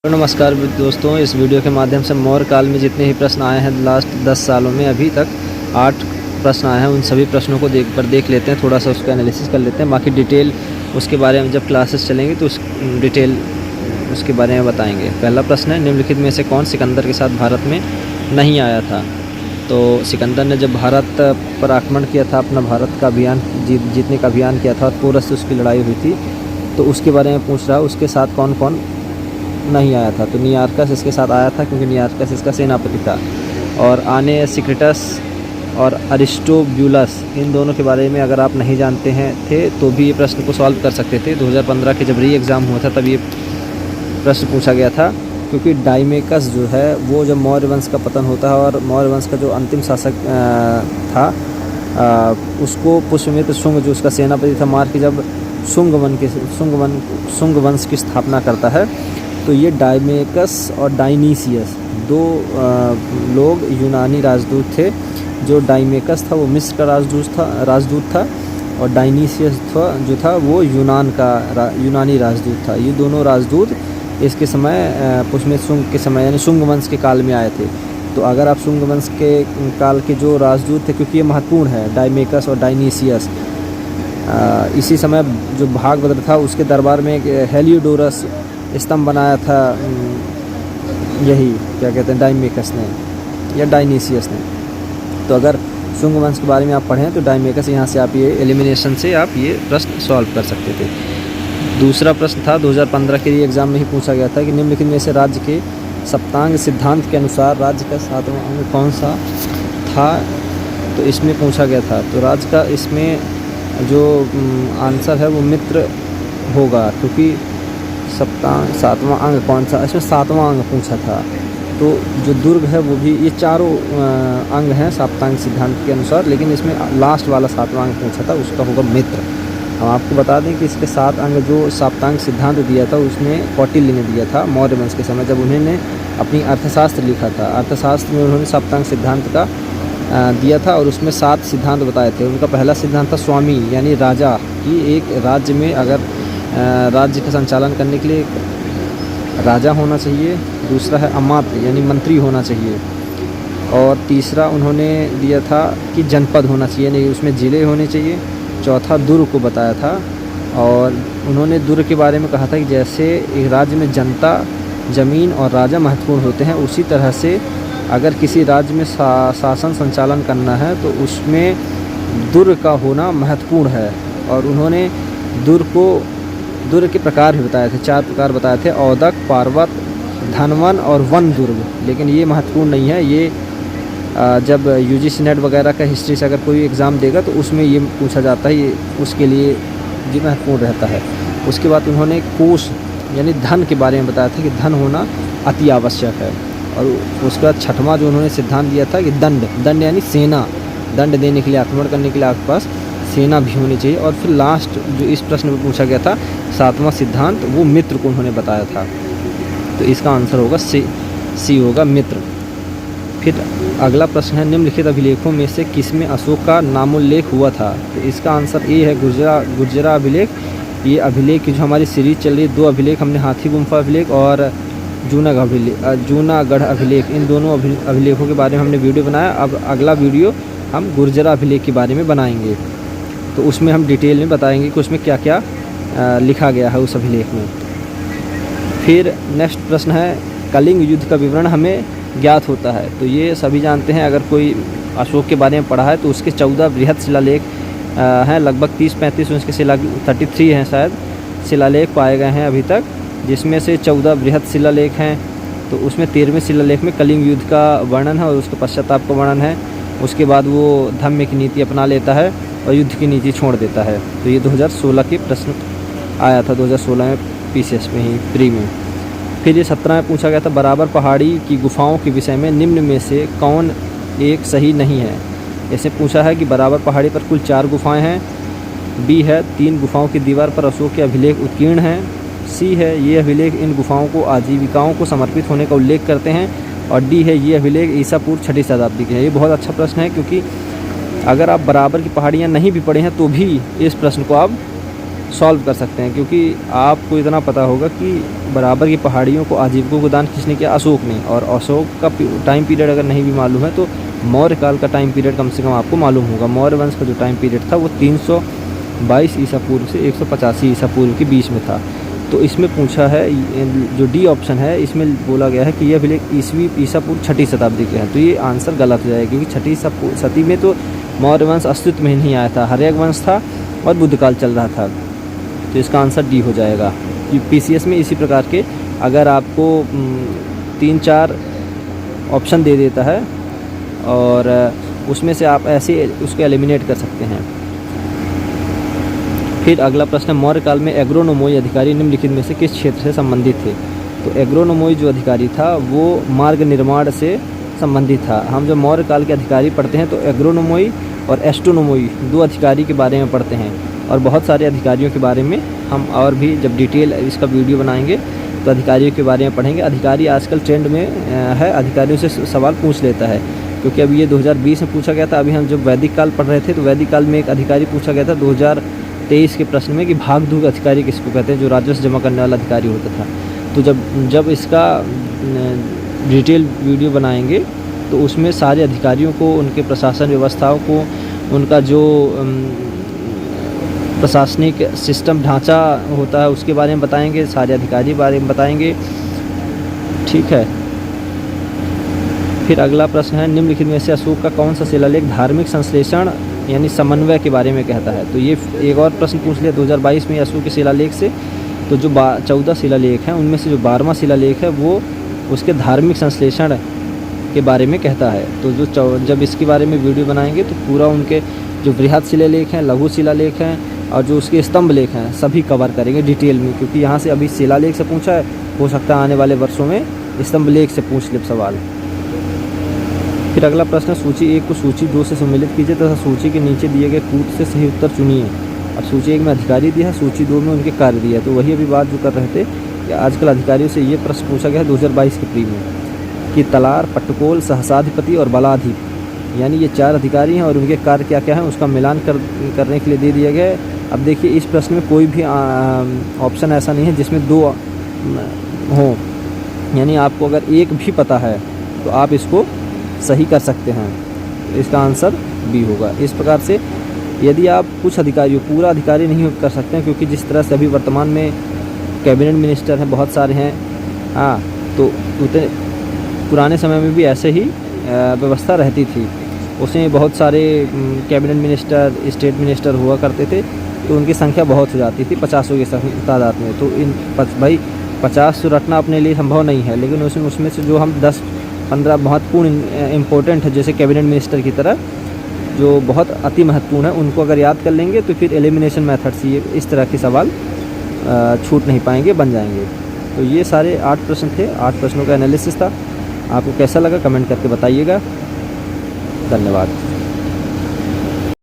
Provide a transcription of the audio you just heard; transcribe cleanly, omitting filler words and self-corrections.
तो नमस्कार दोस्तों, इस वीडियो के माध्यम से मौर्य काल में जितने ही प्रश्न आए हैं लास्ट 10 सालों में अभी तक 8 प्रश्न आए हैं। उन सभी प्रश्नों को देख लेते हैं, थोड़ा सा उसका एनालिसिस कर लेते हैं। बाकी डिटेल उसके बारे में जब क्लासेस चलेंगी तो उस डिटेल उसके बारे में बताएंगे। पहला प्रश्न है, निम्नलिखित में से कौन सिकंदर के साथ भारत में नहीं आया था? तो सिकंदर ने जब भारत पर आक्रमण किया था, अपना भारत का अभियान जीतने का अभियान किया था और पोरस से उसकी लड़ाई हुई थी, तो उसके बारे में पूछ रहा है उसके साथ कौन कौन नहीं आया था। तो नियार्कस इसके साथ आया था क्योंकि नियार्कस इसका सेनापति था। और आने सिक्रेटस और अरिस्टोब्यूलस, इन दोनों के बारे में अगर आप नहीं जानते हैं थे तो भी ये प्रश्न को सॉल्व कर सकते थे। 2015 के जब री एग्ज़ाम हुआ था तब ये प्रश्न पूछा गया था, क्योंकि डाइमेकस जो है वो जब मौर्य वंश का पतन होता है और मौर्य वंश का जो अंतिम शासक था उसको पुष्यमित्र शुंग जो उसका सेनापति था मार के जब शुंग वंश की स्थापना करता है, तो ये डाइमेकस और डायनीसियस दो लोग यूनानी राजदूत थे। जो डाइमेकस था वो मिस्र का राजदूत था और डायनीसियस जो था वो यूनानी राजदूत था। ये दोनों राजदूत इसके समय पुष्यमित्र शुंग के समय यानी शुंग वंश के काल में आए थे। तो अगर आप शुंग वंश के काल के जो राजदूत थे, क्योंकि ये महत्वपूर्ण है डाइमेकस और डायनीसियस, इसी समय जो भागभद्र था उसके दरबार में एक हेलियोडोरस स्तंभ बनाया था, यही क्या कहते हैं डाइमेकस ने या डायनीसियस ने। तो अगर शुंग वंश के बारे में आप पढ़ें तो डाइमेकस, यहाँ से आप ये एलिमिनेशन से आप ये प्रश्न सॉल्व कर सकते थे। दूसरा प्रश्न था 2015 के लिए एग्ज़ाम में ही पूछा गया था कि निम्नलिखित में से राज्य के सप्तांग सिद्धांत के अनुसार राज्य का 7वां अंग कौन सा था? तो इसमें पूछा गया था। तो राज्य का इसमें जो आंसर है वो मित्र होगा, क्योंकि 7वां अंग कौन सा, इसमें 7वां अंग पूछा था। तो जो दुर्ग है वो भी, ये चारों अंग हैं सप्तांग सिद्धांत के अनुसार, लेकिन इसमें लास्ट वाला 7वां अंग पूछा था, उसका होगा मित्र। हम आपको बता दें कि इसके 7 अंग जो सप्तांग सिद्धांत दिया था उसमें कौटिल्य ने दिया था मौर्य वंश के समय, जब उन्होंने अपनी अर्थशास्त्र लिखा था। अर्थशास्त्र में उन्होंने सप्तांग सिद्धांत का दिया था और उसमें 7 सिद्धांत बताए थे। उनका पहला सिद्धांत था स्वामी, यानी राजा की एक राज्य में अगर राज्य का संचालन करने के लिए राजा होना चाहिए। दूसरा है अमात्य, यानी मंत्री होना चाहिए। और तीसरा उन्होंने दिया था कि जनपद होना चाहिए, यानी उसमें ज़िले होने चाहिए। चौथा दुर्ग को बताया था, और उन्होंने दुर्ग के बारे में कहा था कि जैसे एक राज्य में जनता, ज़मीन और राजा महत्वपूर्ण होते हैं, उसी तरह से अगर किसी राज्य में शासन संचालन करना है तो उसमें दुर्ग का होना महत्वपूर्ण है। और उन्होंने दुर्ग के प्रकार भी बताए थे, 4 प्रकार बताए थे: औदक, पार्वत, धनवन और वन दुर्ग। लेकिन ये महत्वपूर्ण नहीं है, ये जब यूजीसी नेट वगैरह का हिस्ट्री से अगर कोई एग्ज़ाम देगा तो उसमें ये पूछा जाता है, ये उसके लिए ये महत्वपूर्ण रहता है। उसके बाद उन्होंने कोष यानी धन के बारे में बताया था कि धन होना अति आवश्यक है। और उसके बाद 6वां जो उन्होंने सिद्धांत दिया था कि दंड यानी सेना, दंड देने के लिए, आक्रमण करने के लिए आपके पास सेना भी होनी चाहिए। और फिर लास्ट जो इस प्रश्न में पूछा गया था 7वां सिद्धांत, वो मित्र को उन्होंने बताया था। तो इसका आंसर होगा सी होगा मित्र। फिर अगला प्रश्न है, निम्नलिखित अभिलेखों में से किसमें अशोक का नामोल्लेख हुआ था? तो इसका आंसर ए है गुर्जरा अभिलेख। ये अभिलेख की जो हमारी सीरीज चल रही है, 2 अभिलेख हमने हाथी गुम्फा अभिलेख और जूनागढ़ अभिलेख, इन दोनों अभिलेखों के बारे में हमने वीडियो बनाया। अब अगला वीडियो हम गुर्जरा अभिलेख के बारे में बनाएंगे, तो उसमें हम डिटेल में बताएंगे कि उसमें क्या क्या लिखा गया है उस अभिलेख में। फिर नेक्स्ट प्रश्न है, कलिंग युद्ध का विवरण हमें ज्ञात होता है। तो ये सभी जानते हैं, अगर कोई अशोक के बारे में पढ़ा है तो उसके 14 बृहद शिलालेख हैं, लगभग 30-35 उसके 33 हैं शायद शिलालेख पाए गए हैं अभी तक, जिसमें से 14 बृहद शिलालेख हैं। तो उसमें 13वें शिलालेख में कलिंग युद्ध का वर्णन है और उसके पश्चाताप का वर्णन है। उसके बाद वो धम्म की नीति अपना लेता है और युद्ध की नीति छोड़ देता है। तो ये 2016 के प्रश्न आया था, 2016 में पीसीएस में ही प्री में। फिर ये 17 में पूछा गया था, बराबर पहाड़ी की गुफाओं के विषय में निम्न में से कौन एक सही नहीं है? ऐसे पूछा है कि बराबर पहाड़ी पर कुल 4 गुफाएं हैं। बी है 3 गुफाओं की दीवार पर अशोक के अभिलेख उत्कीर्ण हैं। सी है ये अभिलेख इन गुफाओं को आजीविकाओं को समर्पित होने का उल्लेख करते हैं। और डी है ये अभिलेख ईसा पूर्व 6वीं शताब्दी के हैं। ये बहुत अच्छा प्रश्न है, क्योंकि अगर आप बराबर की पहाड़ियाँ नहीं भी पढ़े हैं तो भी इस प्रश्न को आप सॉल्व कर सकते हैं, क्योंकि आपको इतना पता होगा कि बराबर की पहाड़ियों को आजीविकों को दान किसने किया? अशोक ने। और अशोक का टाइम पीरियड अगर नहीं भी मालूम है तो मौर्य काल का टाइम पीरियड कम से कम आपको मालूम होगा। मौर्य वंश का जो टाइम पीरियड था वो 322 ईसा पूर्व से 185 ईसा पूर्व के बीच में था। तो इसमें पूछा है, जो डी ऑप्शन है इसमें बोला गया है कि यह अभिलेख ईसा पूर्व 6ठी शताब्दी के हैं। तो ये आंसर गलत हो जाएगा, क्योंकि 6ठी शती में तो मौर्य वंश अस्तित्व में नहीं आया था, हर्यक वंश था और बुद्ध काल चल रहा था। तो इसका आंसर डी हो जाएगा। पीसीएस में इसी प्रकार के अगर आपको 3-4 ऑप्शन दे देता है और उसमें से आप ऐसे उसको एलिमिनेट कर सकते हैं। फिर अगला प्रश्न, मौर्य काल में एग्रोनोमोई अधिकारी निम्नलिखित में से किस क्षेत्र से संबंधित थे? तो एग्रोनोमोई जो अधिकारी था वो मार्ग निर्माण से संबंधित था। हम जब मौर्य काल के अधिकारी पढ़ते हैं तो एग्रोनोमोई और एस्ट्रोनोमोई 2 अधिकारी के बारे में पढ़ते हैं, और बहुत सारे अधिकारियों के बारे में हम और भी जब डिटेल इसका वीडियो बनाएंगे तो अधिकारियों के बारे में पढ़ेंगे। अधिकारी आजकल ट्रेंड में है, अधिकारियों से सवाल पूछ लेता है, क्योंकि अभी ये 2020 में पूछा गया था। अभी हम जब वैदिक काल पढ़ रहे थे तो वैदिक काल में एक अधिकारी पूछा गया था 2023 के प्रश्न में कि भागदूग अधिकारी किसको कहते हैं, जो राजस्व जमा करने वाला अधिकारी होता था। तो जब इसका डिटेल वीडियो बनाएंगे तो उसमें सारे अधिकारियों को, उनके प्रशासन व्यवस्थाओं को, उनका जो प्रशासनिक सिस्टम ढांचा होता है उसके बारे में बताएंगे, सारे अधिकारी बारे में बताएंगे। ठीक है। फिर अगला प्रश्न है, निम्नलिखित में से अशोक का कौन सा शिलालेख धार्मिक संश्लेषण यानी समन्वय के बारे में कहता है? तो ये एक और प्रश्न पूछ लिया 2022 में अशोक के शिलालेख से। तो जो 14 शिलालेख हैं उनमें से जो 12वां शिलालेख है वो उसके धार्मिक संश्लेषण के बारे में कहता है। तो जब इसके बारे में वीडियो बनाएंगे तो पूरा उनके जो बृहद शिलालेख हैं, लघु शिलालेख हैं और जो उसके स्तंभ लेख हैं सभी कवर करेंगे डिटेल में, क्योंकि यहाँ से अभी शिलालेख से पूछा है, हो सकता है आने वाले वर्षों में स्तंभ लेख से पूछ ले सवाल। फिर अगला प्रश्न, सूची 1 को सूची 2 से सम्मिलित कीजिए तथा सूची के नीचे दिए गए कूट से सही उत्तर चुनिए। अब सूची 1 में अधिकारी दिया है, सूची 2 में उनके कार्य दिया है। तो वही अभी बात जो कर रहे थे कि आजकल अधिकारियों से ये प्रश्न पूछा गया है 2022 के प्री में कि तलार, पट्टकोल, सहसाधिपति और बलाधिप, यानी ये 4 अधिकारी हैं और उनके कार्य क्या क्या हैं उसका मिलान करने के लिए दे दिया गया है। अब देखिए इस प्रश्न में कोई भी ऑप्शन ऐसा नहीं है जिसमें 2 हों, यानी आपको अगर एक भी पता है तो आप इसको सही कर सकते हैं। इसका आंसर बी होगा। इस प्रकार से यदि आप कुछ अधिकारियों, पूरा अधिकारी नहीं कर सकते हैं, क्योंकि जिस तरह से अभी वर्तमान में कैबिनेट मिनिस्टर हैं बहुत सारे हैं, हाँ, तो उतने पुराने समय में भी ऐसे ही व्यवस्था रहती थी। उसमें बहुत सारे कैबिनेट मिनिस्टर, स्टेट मिनिस्टर हुआ करते थे, तो उनकी संख्या बहुत हो जाती थी 50 की तादाद में। तो इन भाई 50 तो रटना अपने लिए संभव नहीं है, लेकिन उसमें से जो हम 10-15 महत्वपूर्ण इम्पोर्टेंट है, जैसे कैबिनेट मिनिस्टर की तरह जो बहुत अति महत्वपूर्ण है, उनको अगर याद कर लेंगे तो फिर एलिमिनेशन मेथड से ये इस तरह के सवाल छूट नहीं पाएंगे, बन जाएंगे। तो ये सारे 8 प्रश्न थे, 8 प्रश्नों का एनालिसिस था। आपको कैसा लगा कमेंट करके बताइएगा। धन्यवाद।